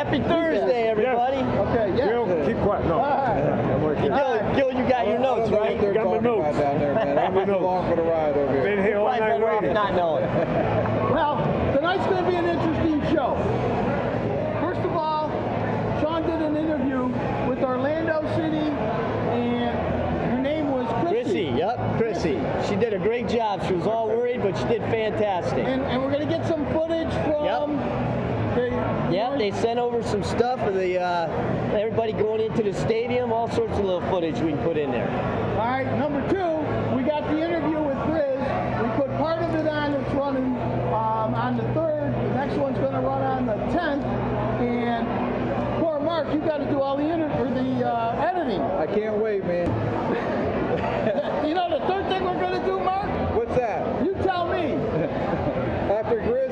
Happy Thursday, everybody. Okay, yeah. Gil, keep quiet. No. Gil, you got your notes, right? You got my notes. Down there, man. I'm along for the ride over here. Been here all Probably night better off waiting. not knowing. Well, tonight's going to be an interesting show. First of all, Sean did an interview with Orlando City, and her name was Chrissy, yep, Chrissy. She did a great job. She was all worried, but she did fantastic. And we're going to get some footage from Yep, they sent over some stuff of the everybody going into the stadium, all sorts of little footage we can put in there. All right, number two, we got the interview with Grizz. We put part of it on. It's running on the 3rd. The next one's going to run on the 10th. And poor Mark, you got to do all the editing. I can't wait, man. You know the third thing we're going to do, Mark? What's that? You tell me. After Grizz,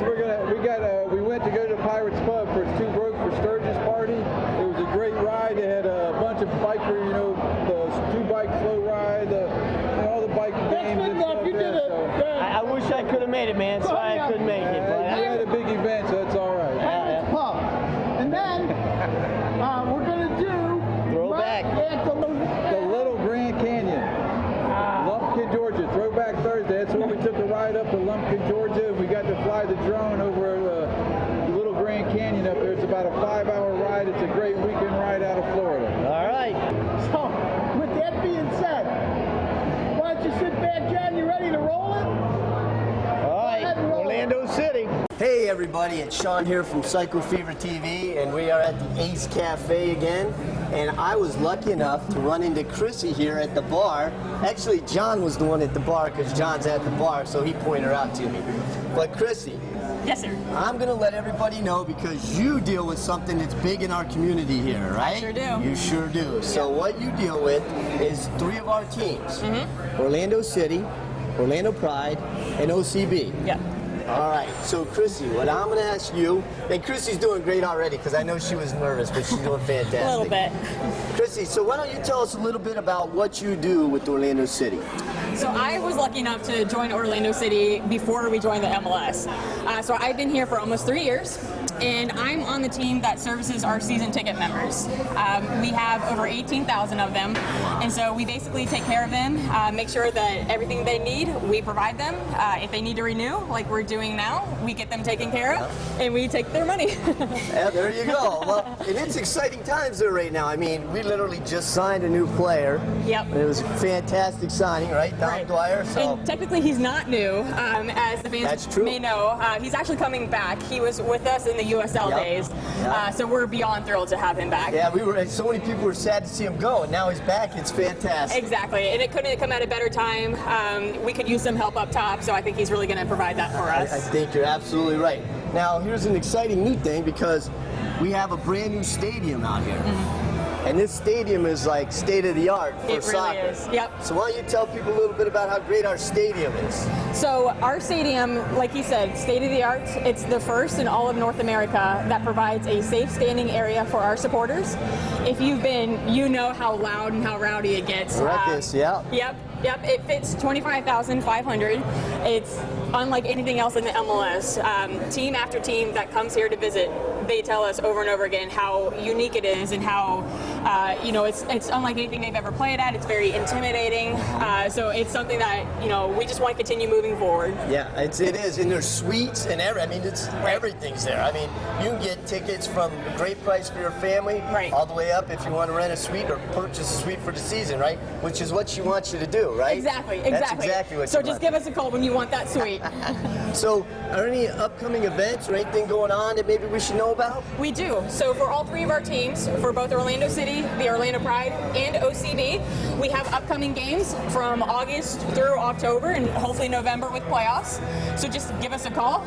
we went to go to the Pirates Pub for its Two Broke for Sturgis party. It was a great ride. They had a bunch of biker, the two bike slow ride, all the biking That's games good and enough. stuff You did there. it. So, I wish I could have made it, man. Sorry I couldn't make it. But we had a big event, so it's all right. Pirates Pub. And then we're going to do Throwback. right at The Little Grand Canyon, Lumpkin, Georgia. Throwback Thursday. That's where we took a ride up to Lumpkin, Georgia. We got to fly the drone over the Little Grand Canyon up there. It's about a 5-hour ride. It's a great weekend ride out of Florida. all right. So, with that being said, why don't you sit back, John? You ready to roll it? All right, ahead and roll. Orlando City. Hey everybody, it's Sean here from Psycho Fever TV, and we are at the Ace Cafe again. And I was lucky enough to run into Chrissy here at the bar. Actually, John was the one at the bar because John's at the bar, so he pointed her out to me. But Chrissy, Yes, sir. I'm going to let everybody know because you deal with something that's big in our community here, right? sure do. You sure do. So what you deal with is 3 of our teams. Orlando City, Orlando Pride, and OCB. Yeah. All right, so Chrissy, what I'm going to ask you, and Chrissy's doing great already because I know she was nervous, but she's doing fantastic. A little bit. Chrissy, so why don't you tell us a little bit about what you do with Orlando City? So I was lucky enough to join Orlando City before we joined the MLS. So I've been here for almost 3 years, and I'm on the team that services our season ticket members. We have over 18,000 of them, and so we basically take care of them, make sure that everything they need, we provide them. If they need to renew, like we're doing now, we get them taken care of, and we take their money. Yeah, there you go. Well, and it's exciting times there right now. I mean, we literally just signed a new player. Yep. And it was a fantastic signing, right? Dom Right. Dwyer. So And technically he's not new, as the That's fans true. may know. He's actually coming back. He was with us in the USL Yep. days, Yep. so we're beyond thrilled to have him back. yeah, so many people were sad to see him go, and now he's back. It's fantastic. Exactly, and it couldn't come at a better time. We could use some help up top, so I think he's really going to provide that for I us. think you're absolutely right. Now, here's an exciting new thing because we have a brand new stadium out here. And this stadium is like state of the art for It really soccer. is, yep. So why don't you tell people a little bit about how great our stadium is? So our stadium, like he said, state of the art. It's the first in all of North America that provides a safe standing area for our supporters. If you've been, you know how loud and how rowdy it gets. Ruckus, yeah. Yep. It fits 25,500. It's unlike anything else in the MLS. Team after team that comes here to visit, they tell us over and over again how unique it is and how it's unlike anything they've ever played at. It's very intimidating. So it's something that we just want to continue moving forward. Yeah, it is, and there's suites and everything's there. I mean, you can get tickets from a great price for your family, Right. all the way up if you want to rent a suite or purchase a suite for the season, right? Which is what she wants you to do, right? Exactly. That's exactly what So you just want. give us a call when you want that suite. So, are any upcoming events or anything going on that maybe we should know about? We do. So for all 3 of our teams, for both Orlando City, the Orlando Pride, and OCB, we have upcoming games from August through October and hopefully November with playoffs. So just give us a call.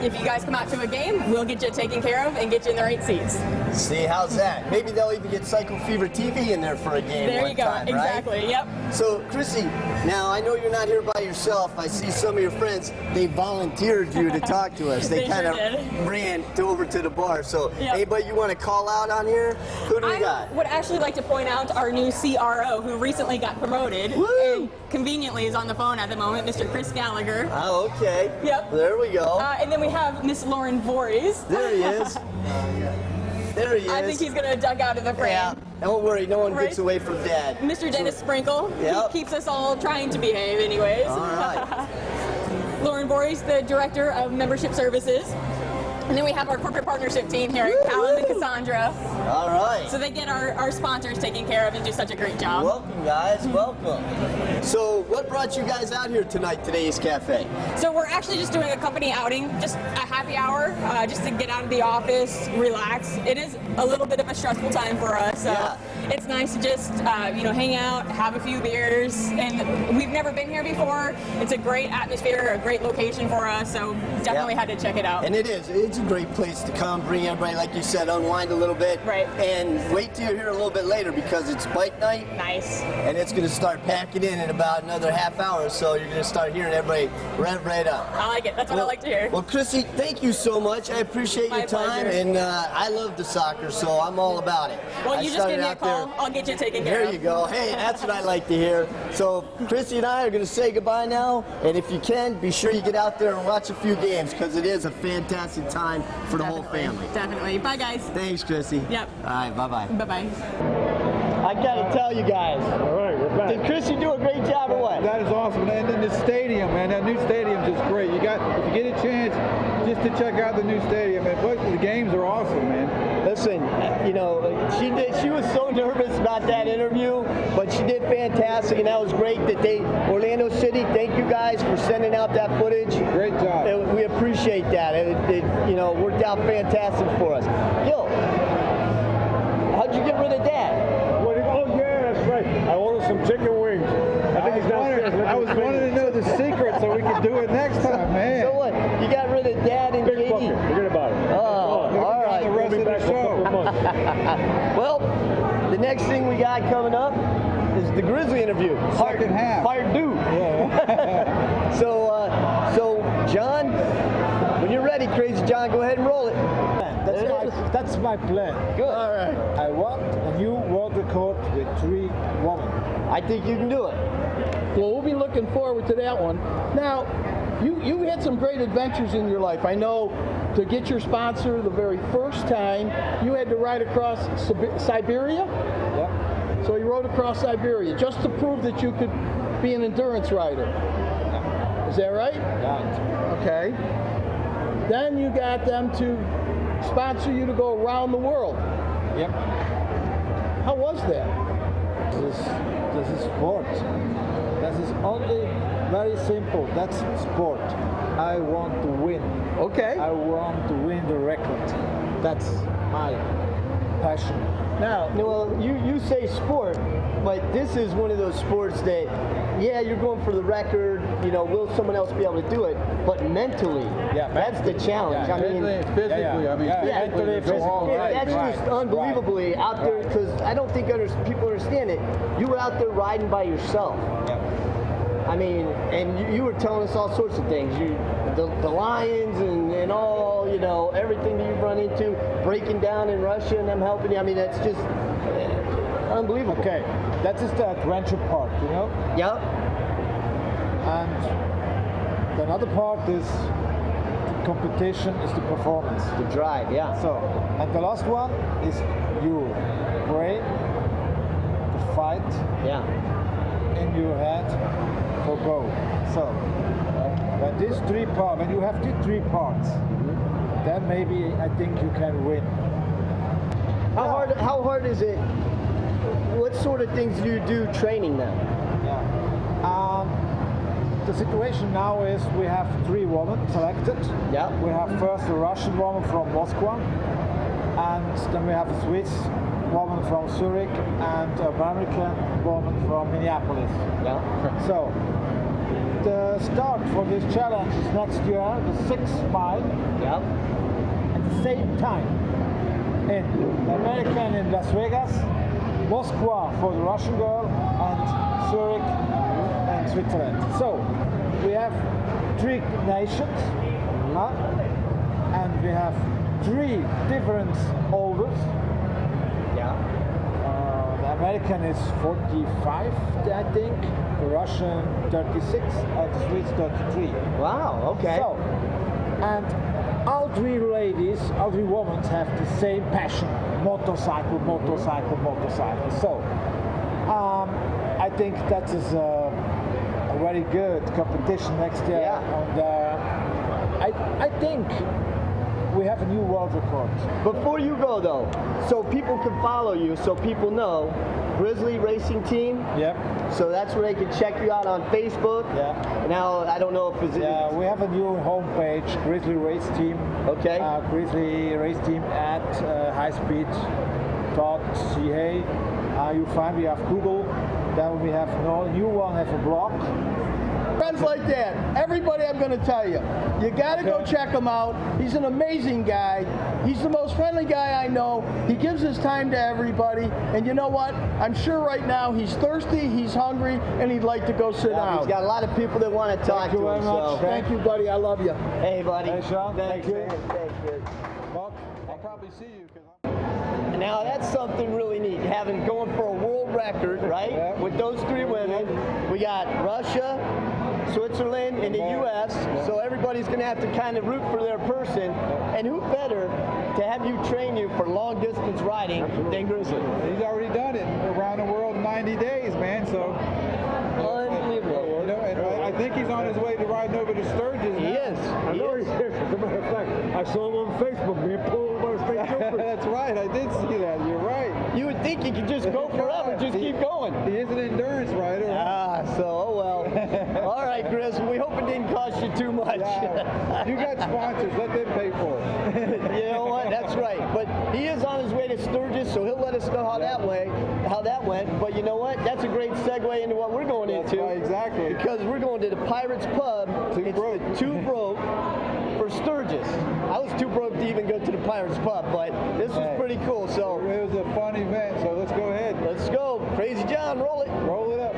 If you guys come out to a game, we'll get you taken care of and get you in the right seats. See, how's that? Maybe they'll even get Psycho Fever TV in there for a game There one you go. time, right? Exactly. Yep. So, Chrissy, now I know you're not here by yourself. I see some of your friends, they volunteered you to talk to us. They They kind sure of did. ran over to the bar. So, Yep. anybody you want to call out on here? Who do we I got? would actually like to point out our new CRO who recently got promoted Woo! and conveniently is on the phone at the moment, Mr. Chris Gallagher. Oh, okay. Yep. There we go. And then we have Miss Lauren Voorhees. There he is. There he is. I think he's gonna duck out of the frame. Yeah. Don't worry, no one gets Right. away from Dad. Mr. Dennis Sprinkle. Yep. He keeps us all trying to behave anyways. All right. Lauren Voorhees, the Director of Membership Services. And then we have our corporate partnership team here, Callan and Cassandra. All right. So they get our sponsors taken care of and do such a great job. Welcome, guys. Welcome. So, what brought you guys out here tonight to today's cafe? So we're actually just doing a company outing, just a happy hour, just to get out of the office, relax. It is a little bit of a stressful time for us, so Yeah. it's nice to just hang out, have a few beers, and we've never been here before. It's a great atmosphere, a great location for us, so definitely Yeah. had to check it out. And it is. It's a great place to come, bring everybody, like you said, unwind a little bit. Right. And wait till you're here a little bit later because it's bike night. Nice. And it's going to start packing in about another half hour, so you're going to start hearing everybody rev right up. I like it. That's what I like to hear. Well, Chrissy, thank you so much. I appreciate My your time, pleasure. and I love the soccer, so I'm all about it. Well, I you just started give me a out there- call. I'll get you taken care There of. you go. Hey, that's what I like to hear. So, Chrissy and I are going to say goodbye now, and if you can, be sure you get out there and watch a few games because it is a fantastic time for the whole family. Definitely. Bye, guys. Thanks, Chrissy. Yep. All right, bye-bye. Bye-bye. I got to tell you guys, All right, we're back. did Chrissy do a great job or what? That is awesome. And then the stadium, man, that new stadium's just great. If you get a chance just to check out the new stadium, and the games are awesome, man. Listen, she was so nervous about that interview, but she did fantastic, and that was great that Orlando City, thank you guys for sending out that footage. Great job. We appreciate that. It worked out fantastic for us. Yo, how'd you get rid of Dad? Oh, yeah, that's right. I ordered some chicken wings. I think he's downstairs. I was wanting to know the secret so we could do it next time, man. So what? You got rid of Dad and Big bucket. JD? Forget about it. Oh, all The right. rest We'll be of the back in a couple show. of months. Well, the next thing we got coming up is the Grizzly interview. Second half. Part two. So, John, when you're ready, Crazy John, go ahead and roll it. That's my plan. Good. All right. I want a new world record with 3 women. I think you can do it. Well, we'll be looking forward to that one. Now, you had some great adventures in your life. I know to get your sponsor the very first time, you had to ride across Siberia? Yeah. So you rode across Siberia just to prove that you could be an endurance rider. Is that right? Yeah. Okay. Then you got them to sponsor you to go around the world. Yep. How was that? This is sport. This is only very simple. That's sport. I want to win. Okay. I want to win the record. That's my passion. Now, Well, you say sport, but this is one of those sports that, yeah, you're going for the record. Will someone else be able to do it? But mentally, Yeah, that's the challenge. Yeah, I mean, Mentally and physically, yeah. I mean, Yeah, physically, mentally, it's all physically. right. that's Right, just right, unbelievably out there because I don't think people understand it. You were out there riding by yourself. Yeah. I mean, and you were telling us all sorts of things. The lions and all, everything that you've run into, breaking down in Russia and them helping you. I mean, that's just unbelievable. Okay, that is the adventure part, Yep. And the other part is the competition, is the performance. The drive, yeah. So, and the last one is your brain, the fight Yeah. in your head for goal. So, when these 3 parts, when you have these 3 parts, then maybe I think you can win. How hard is it? What sort of things do you do training them? Yeah. The situation now is we have 3 women selected. Yeah. We have first a Russian woman from Moscow, and then we have a Swiss woman from Zurich and an American woman from Minneapolis. Yeah. So the start for this challenge is next year, the 6th mile, Yeah. at the same time. In American in Las Vegas, Moscow for the Russian girl, and Zurich and Switzerland. So we have 3 nations, and we have 3 different orders. Yeah. The American is 45, I think. The Russian 36, and the Swiss 33. Wow. Okay. So, and all three ladies, all three women have the same passion: motorcycle, motorcycle, motorcycle. So I think that is a very good competition next year. Yeah. And I think we have a new world record. Before you go though, so people can follow you, so people know, Grizzly Racing Team. Yep. So that's where they can check you out on Facebook. Yeah. Now I don't know if it's Yeah, we have a new homepage, Grizzly Race Team. Okay. Grizzly Race Team at highspeed.ca. You find we have Google. Then we have no new one. Have a blog. Friends like that, everybody I'm going to tell you, you got to go check him out. He's an amazing guy. He's the most friendly guy I know. He gives his time to everybody. And you know what? I'm sure right now he's thirsty, he's hungry, and he'd like to go sit down. He's got a lot of people that want to talk you to him. very much. So. Thank you, buddy. I love you. Hey, buddy. Hey, Sean. Thanks, Thank you. man. Thanks, man. Well, I'll probably see you because Now that's something really neat, having going for a world record, right? Yeah. With those three women, we got Russia, Switzerland, and the U.S. So everybody's going to have to kind of root for their person, and who better to have you train you for long distance riding than Grizzly? he's already done it around the world in 90 days, man. So Unbelievable. you know, and I think he's on his way to riding over to Sturgis. He is. I know he's here. As a matter of fact, I saw him on Facebook being pulled by the state troopers. That's right. I did see that. You're right. You would think you could just go forever, just keep going. He is an endurance rider. So, oh well. All right, Grizz, we hope it didn't cost you too much. You got sponsors. Let them pay for it. You know what? That's right. But he is on his way to Sturgis, so he'll let us know how that went. But you know what? That's a great segue into what we're going into. Right, exactly. Because we're going to the Pirates Pub. Two broke. The Two Broke for Sturgis. I was too broke to even go to the Pirates Pub, but this was pretty cool. So It was a fun event. So let's go ahead. let's go. Crazy John, roll it. Roll it up.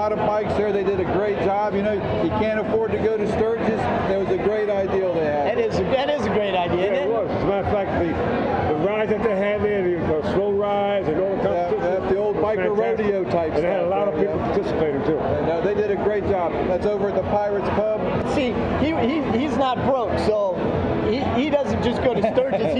lot of bikes there. They did a great job. You know, you can't afford to go to Sturgis. That was a great idea they had. That is a great idea, Yeah, isn't it it? was. As a matter of fact, the rides that they had there, the slow rides and all the competitions. The old biker fantastic. rodeo type And they had a stuff, lot of yeah. people participating too. No, they did a great job. That's over at the Pirates Pub. See, he's not broke, so he doesn't just go to Sturgis.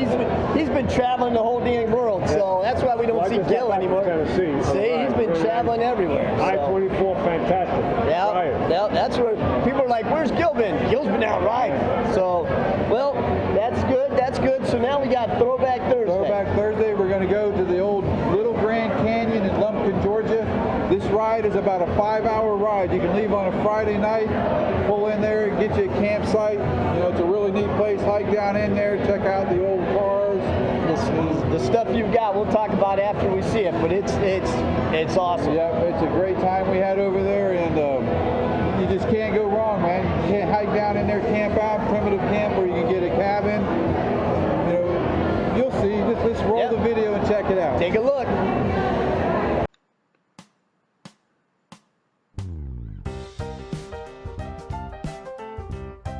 He's been traveling the whole dang world, so that's why we don't Well, I see just Gil got back from anymore. Tennessee. See, he's been traveling everywhere. so. I-24, fantastic. Yeah, that's where people are like, where's Gil been? Gil's been out riding. So, well, that's good. That's good. So now we got Throwback Thursday. Throwback Thursday, we're going to go to the old Little Grand Canyon in Lumpkin, Georgia. This ride ride is about a 5-hour ride. You can leave on a Friday night, pull in there, get you a campsite. You know, it's a really neat place. Hike down in there, check out the old cars. The stuff you've got, we'll talk about after we see it, but it's awesome. Yeah, it's a great time we had over there, and you just can't go wrong, man. You can't hike down in there, camp out, primitive camp, or you can get a cabin. You know, you'll see. Let's roll the video and check it out. Take a look.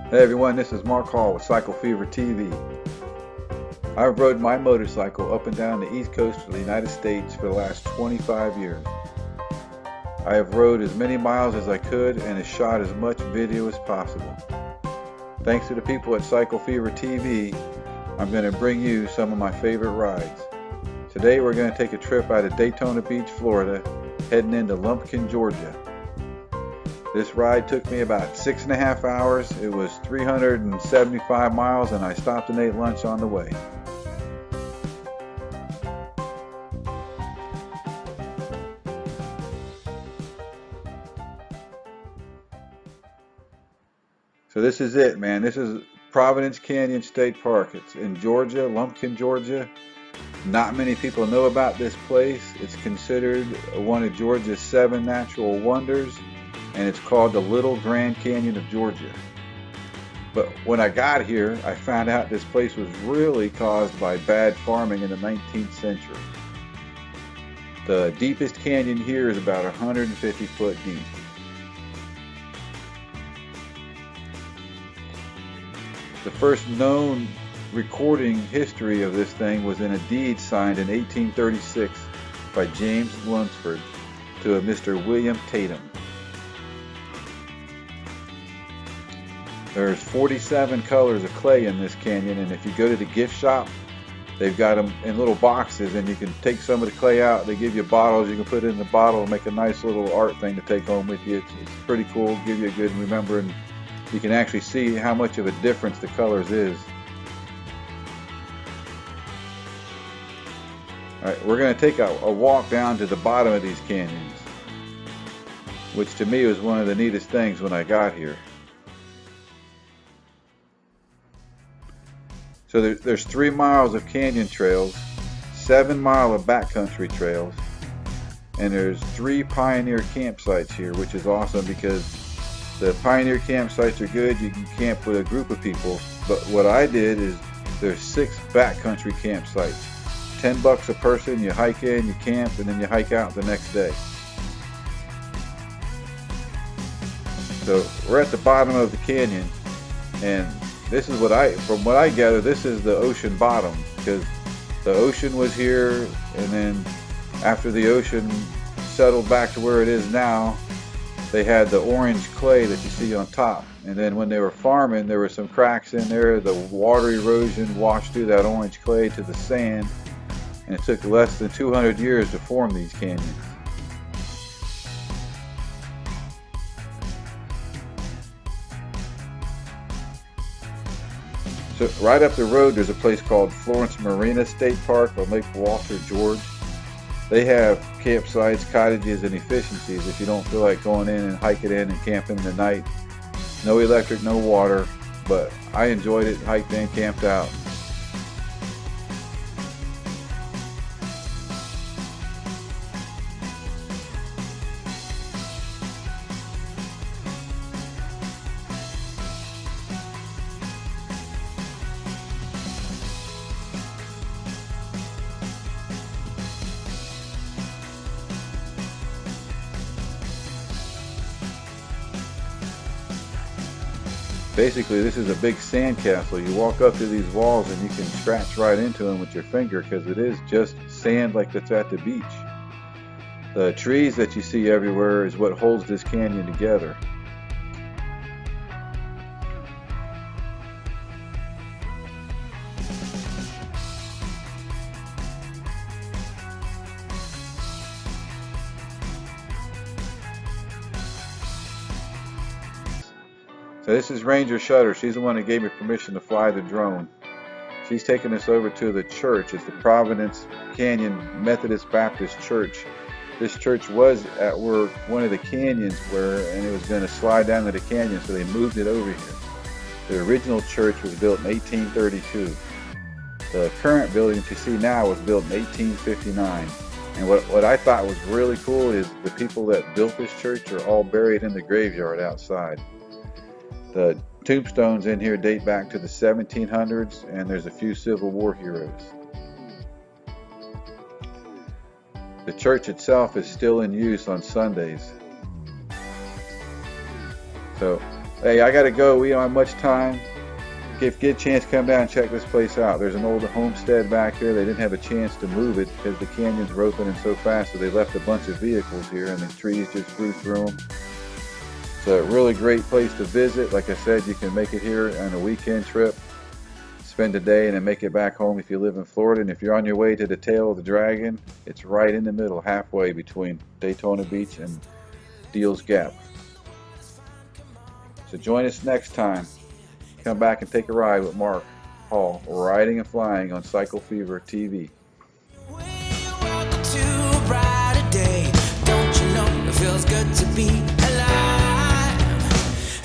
Hey everyone, this is Mark Hall with Cycle Fever TV. I've rode my motorcycle up and down the east coast of the United States for the last 25 years. I have rode as many miles as I could and have shot as much video as possible. Thanks to the people at Cycle Fever TV, I'm going to bring you some of my favorite rides. Today we're going to take a trip out of Daytona Beach, Florida, heading into Lumpkin, Georgia. This ride took me about 6.5 hours. It was 375 miles and I stopped and ate lunch on the way. So this is it, man. This is Providence Canyon State Park. It's in Georgia, Lumpkin, Georgia. Not many people know about this place. It's considered one of Georgia's 7 natural wonders, and it's called the Little Grand Canyon of Georgia. But when I got here, I found out this place was really caused by bad farming in the 19th century. The deepest canyon here is about 150 foot deep. The first known recording history of this thing was in a deed signed in 1836 by James Lunsford to a Mr. William Tatum. There's 47 colors of clay in this canyon, and if you go to the gift shop, they've got them in little boxes, and you can take some of the clay out. They give you bottles. You can put it in the bottle and make a nice little art thing to take home with you. It's pretty cool. Give you a good remember, and you can actually see how much of a difference the colors is. Alright, we're going to take a walk down to the bottom of these canyons, which to me was one of the neatest things when I got here. So there's 3 miles of canyon trails, 7 miles of backcountry trails, and there's 3 pioneer campsites here, which is awesome because the pioneer campsites are good. You can camp with a group of people, but what I did is there's 6 backcountry campsites. $10 a person, you hike in, you camp, and then you hike out the next day. So we're at the bottom of the canyon, and this is from what I gather, this is the ocean bottom, because the ocean was here, and then after the ocean settled back to where it is now, they had the orange clay that you see on top. And then when they were farming, there were some cracks in there. The water erosion washed through that orange clay to the sand, and it took less than 200 years to form these canyons. So right up the road, there's a place called Florence Marina State Park on Lake Walter, George. They have campsites, cottages, and efficiencies if you don't feel like going in and hiking in and camping in the night. No electric, no water, but I enjoyed it, hiked in, camped out. Basically, this is a big sand castle. You walk up to these walls and you can scratch right into them with your finger because it is just sand like that's at the beach. The trees that you see everywhere is what holds this canyon together. So this is Ranger Shutter. She's the one that gave me permission to fly the drone. She's taking us over to the church. It's the Providence Canyon Methodist Baptist Church. this church was at where one of the canyons were, and it was going to slide down to the canyon, so they moved it over here. The original church was built in 1832. The current building that you see now was built in 1859. And what I thought was really cool is the people that built this church are all buried in the graveyard outside. The tombstones in here date back to the 1700s, and there's a few Civil War heroes. The church itself is still in use on Sundays. So, hey, I gotta go. We don't have much time. If you get a chance, come down and check this place out. There's an old homestead back here. They didn't have a chance to move it because the canyons were opening so fast, so they left a bunch of vehicles here, and the trees just grew through them. It's a really great place to visit. Like I said, you can make it here on a weekend trip, spend a day, and then make it back home if you live in Florida. And if you're on your way to the Tail of the Dragon, it's right in the middle, halfway between Daytona Beach and Deals Gap. So join us next time. Come back and take a ride with Mark Hall, riding and flying on Cycle Fever TV. Welcome to a brighter day. Don't you know it feels good to be alive?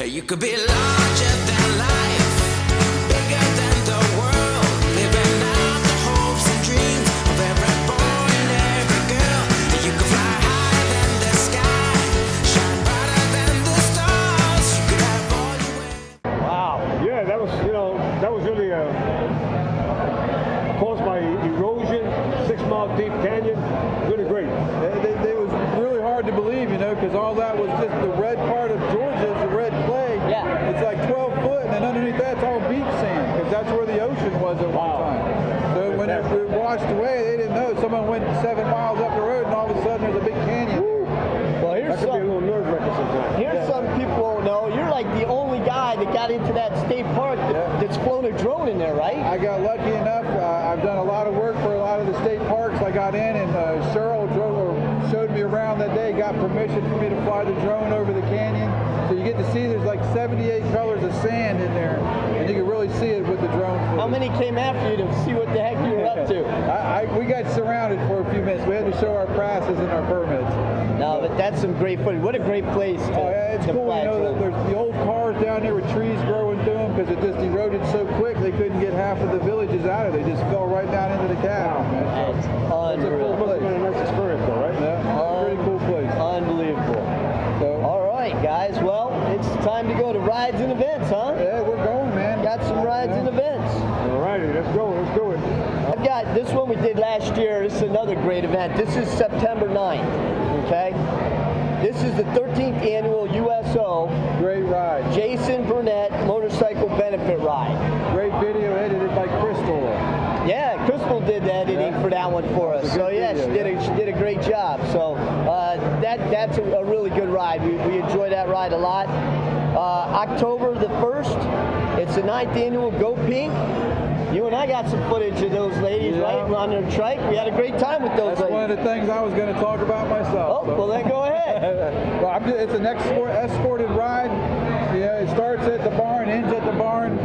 You could be larger than life, bigger than the world, living out the hopes and dreams of every boy and every girl. You could fly higher than the sky, shine brighter than the stars. You could have all you want. Wow. Yeah, that was, that was really caused by erosion, 6 mile deep canyon. Really great. It was really hard to believe, because all that was just the red part of Georgia, is the red clay. Yeah. It's like 12 foot, and then underneath that's all beach sand, because that's where the ocean was at one time. So when it washed away, they didn't know. Someone went 7 miles up the road, and all of a sudden there's a big canyon. Well, That could be a little nerve-wracking sometimes. here's some people won't know. You're like the only guy that got into that state park that's flown a drone in there, right? I got lucky enough. I've done a lot of work for a lot of the state parks. I got in, and Cheryl showed me around that day, got permission for me to fly the drone over the canyon. So you get to see there's like 78 colors of sand in there, and you can really see it with the drone footage. How many came after you to see what the heck you were up to? We got surrounded for a few minutes. We had to show our passes and our permits. No, but that's some great footage. What a great place to, Oh, yeah, it's to cool. fly drone. There's the old cars down there with trees growing through them because it just eroded so quick they couldn't get half of the villages out of it. They just fell right down into the canyon. That's It's a cool unreal. Must have been a nice experience, though, right? Yeah, pretty cool place. Unbelievable. So, All right, guys. Well, it's time to go to rides and events, huh? yeah, we're going, man. Got some rides and events. All righty, let's go. Let's do it. I've got this one we did last year. This is another great event. This is September 9th, okay? This is the 13th annual USO Great ride. Jason Burnett Motorcycle Benefit Ride. Great video edited by Crystal. Yeah, Crystal did the editing for that one for us. So yeah, she did a great job. So that's a really good ride. We enjoy that ride a lot. October the 1st, it's the 9th annual Go Pink. You and I got some footage of those ladies, right, on their trike. We had a great time with those That's ladies. one of the things I was going to talk about myself. Oh, well then go ahead. Well, it's an escorted ride. Yeah, it starts at the barn, ends at the barn,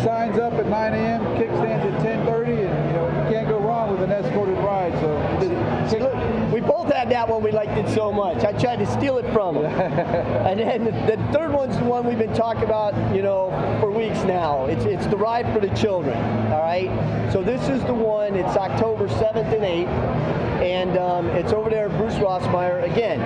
signs up at 9 a.m., kickstands at 10:30, and you can't go wrong with an escorted ride. So See, look, we both had that one. We liked it so much. I tried to steal it from them. And then the third one's the one we've been talking about, for weeks now. It's the ride for the children. All right. So this is the one. It's October 7th and 8th, and it's over there at Bruce Rossmeyer. Again,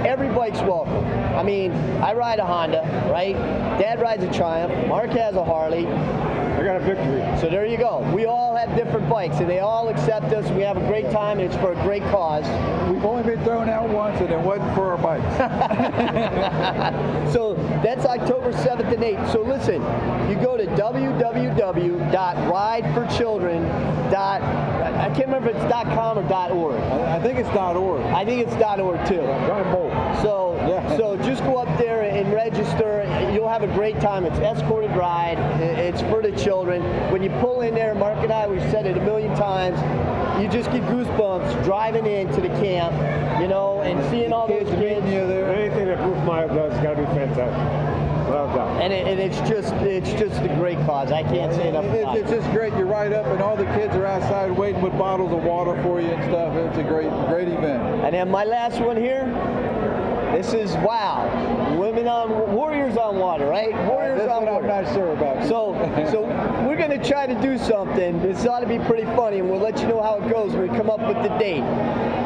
every bike's welcome. I mean, I ride a Honda, right? Dad rides a Triumph. Mark has a Harley. I got a victory. So there you go. We all have different bikes, and they all accept us. We have a great time, and it's for a great cause. we've only been thrown out once, and it wasn't for our bikes. So that's October 7th and 8th. So listen, you go to www.rideforchildren. I can't remember if it's .com or .org. I think it's .org. I think it's .org too. So just go up there and register. You'll have a great time. It's escorted ride. It's for the children. When you pull in there, Mark and I, we've said it a million times, you just get goosebumps driving into the camp, and seeing all those kids. Anything that Bruce Meyer does has got to be fantastic. without doubt. And it's just a great cause. I can't say enough about It's it. just great. You ride up, and all the kids are outside waiting with bottles of water for you and stuff. It's a great event. And then my last one here. This is Warriors on Water, right? Warriors That's on what Water. I'm not sure about. So we're going to try to do something. This ought to be pretty funny, and we'll let you know how it goes when we come up with the date.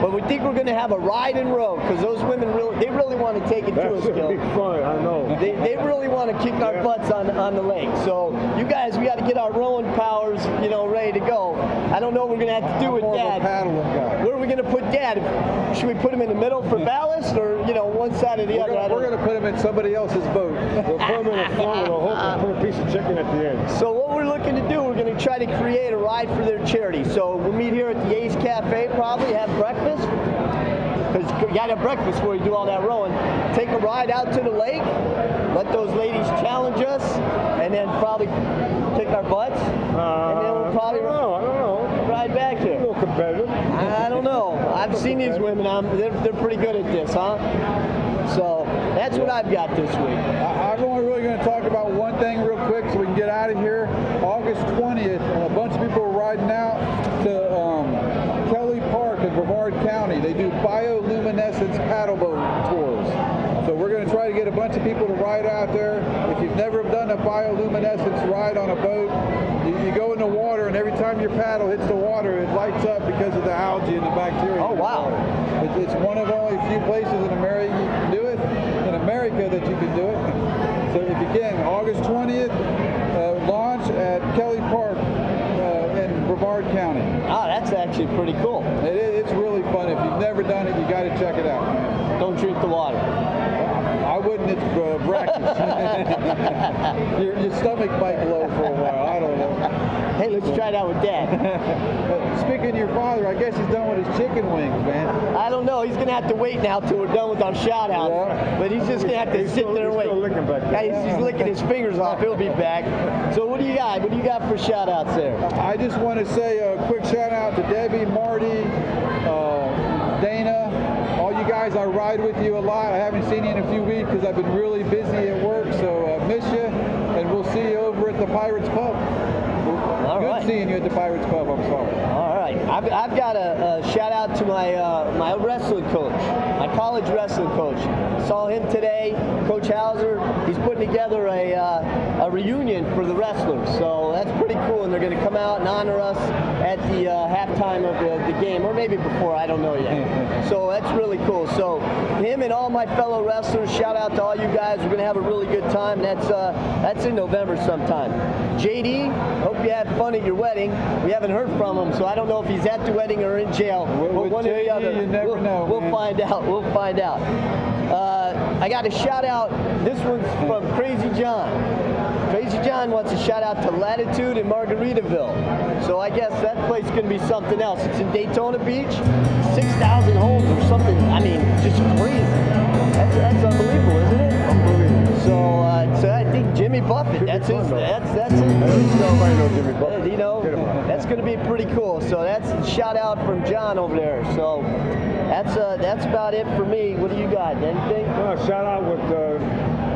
But we think we're going to have a ride and row because those women really want to take it to That's us, gonna Gil. be fun. I know. They really want to kick our butts on the lake. So you guys, we got to get our rowing powers, ready to go. I don't know what we're going to have to do with More of a Dad. paddling guy. Where are we going to put Dad? Should we put him in the middle for ballast, or one side or the other? I don't We're know. going to put him in somebody else's boat. We'll put them in a front with a hook and put a piece of chicken at the end. So what we're looking to do, we're going to try to create a ride for their charity. So we'll meet here at the Ace Cafe, probably have breakfast. Because you got to have breakfast before you do all that rowing. Take a ride out to the lake, let those ladies challenge us, and then probably kick our butts. And then we'll probably I don't know. ride back A here. little competitive. I don't know. I've seen these women. They're pretty good at this, huh? So that's what I've got this week. I'm only really going to talk about one thing real quick so we can get out of here. August 20th, a bunch of people are riding out to Kelly Park in Brevard County. They do bioluminescence paddle boat tours. So we're going to try to get a bunch of people to ride out there. If you've never done a bioluminescence ride on a boat, you go in the water, and every time your paddle hits the water, it lights up because of the algae and the bacteria. Oh, in the wow. water. It's one of only a few places in America you can do it. In America that you can do it. So if you can, August 20th, launch at Kelly Park in Brevard County. Oh, that's actually pretty cool. It's really fun. If you've never done it, you got to check it out, man. Don't drink the water. I wouldn't. It's brackish. your stomach might blow for a while. I don't know. Hey, let's try it out with Dad. Speaking of your father, I guess he's done with his chicken wings, man. I don't know. He's going to have to wait now till we're done with our shout outs. Yeah. But he's just going to have to sit there and wait. Still licking back there. Yeah, he's licking his fingers off. He'll be back. So what do you got? What do you got for shout outs there? I just want to say a quick shout out to Debbie, Marty, Dana, all you guys. I ride with you a lot. I haven't seen you in a few weeks because I've been really busy at work, so miss you, and we'll see you over at the Pirates Pub. All Good right. seeing you at the Pirates Pub, I'm sorry. All right. I've got a shout out to my wrestling coach, my college wrestling coach. Saw him today, Coach Hauser. He's putting together a reunion for the wrestlers. So that's pretty cool, and they're going to come out and honor us at the halftime of the game, or maybe before, I don't know yet. So that's really cool. So him and all my fellow wrestlers, shout out to all you guys. We're going to have a really good time. That's in November sometime. JD, hope you had fun at your wedding. We haven't heard from him, so I don't know if he's at the wedding or in jail. With One or the JD, other. you never know, We'll man. find out. We'll find out. I got a shout out. This one's from Crazy John. Crazy John wants a shout out to Latitude in Margaritaville. So I guess that place is going to be something else. It's in Daytona Beach. 6,000 homes or something. I mean, just crazy. That's unbelievable, isn't it? Unbelievable. So I think Jimmy Buffett. That's his. That's it. Nobody knows Jimmy Buffett. Forget about it. That's going to be pretty cool. So that's a shout out from John over there. So that's about it for me. What do you got? Anything? Shout out with the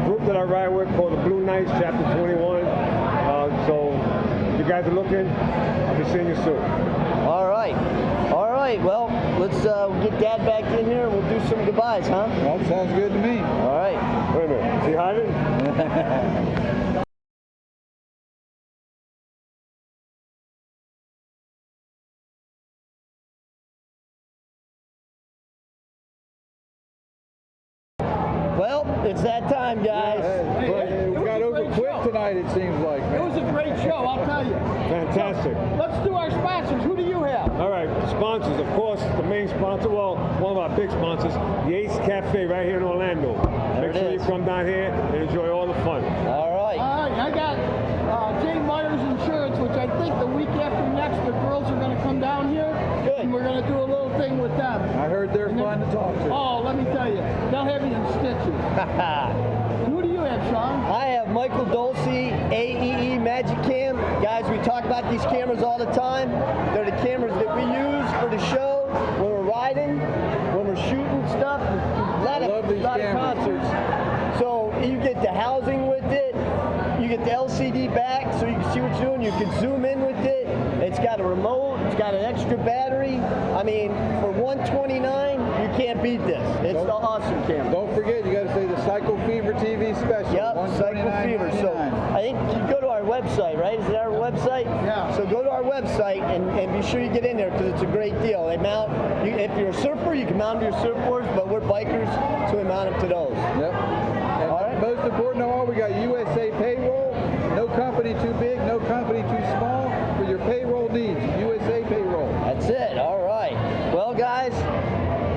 group that I ride with called the Blue Knights, Chapter 21. So if you guys are looking, I'll be seeing you soon. All right. All right. Well, let's get Dad back in here and we'll do some goodbyes, huh? That sounds good to me. All right. Wait a minute. Is he hiding? Well, it's that time, guys. Hey, we got over quick tonight, it seems like, It man. was a great show, I'll tell you. Fantastic. Let's do our sponsors. Who do you have? All right, sponsors, of course, the main sponsor, well, one of our big sponsors, the Ace Cafe right here in Orlando. There Make it sure is. you come down here and enjoy all the fun. All right. All right, I got Jay Myers Insurance, which I think the week after next, the girls are going to come down here. Good. And we're going to do a little thing with them. I heard they're fun to talk to. Oh, let me tell you, they'll have you in stitches. And who do you have, Sean? I have Michael Dulce, AEE Magic Cam. Guys, we talk about these cameras all the time. They're the cameras that we use for the show, when we're riding, when we're shooting stuff, a lot love these of cameras. concerts. So you get the housing with You can zoom in with it. It's got a remote. It's got an extra battery. I mean, for $129, you can't beat this. It's the awesome camera. Don't forget, you got to say the Cycle Fever TV special. Yep, Cycle Fever. So I think you go to our website, right? Is it our website? Yeah. So go to our website and be sure you get in there because it's a great deal. They mount. If you're a surfer, you can mount them to your surfboards, but we're bikers, so we mount them to those. Yep. And All right. most important of all, we got USA payroll. No company too big, no company too small for your payroll needs. USA payroll. That's it. All right. Well, guys,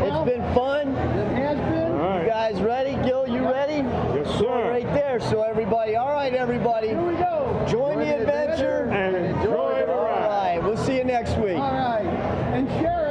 it's been fun. It has been. All You right. guys ready? Gil, you ready? Yes, So sir. right there. So everybody. All right, everybody. Here we go. Join the adventure. And enjoy the All ride. right. We'll see you next week. All right. And share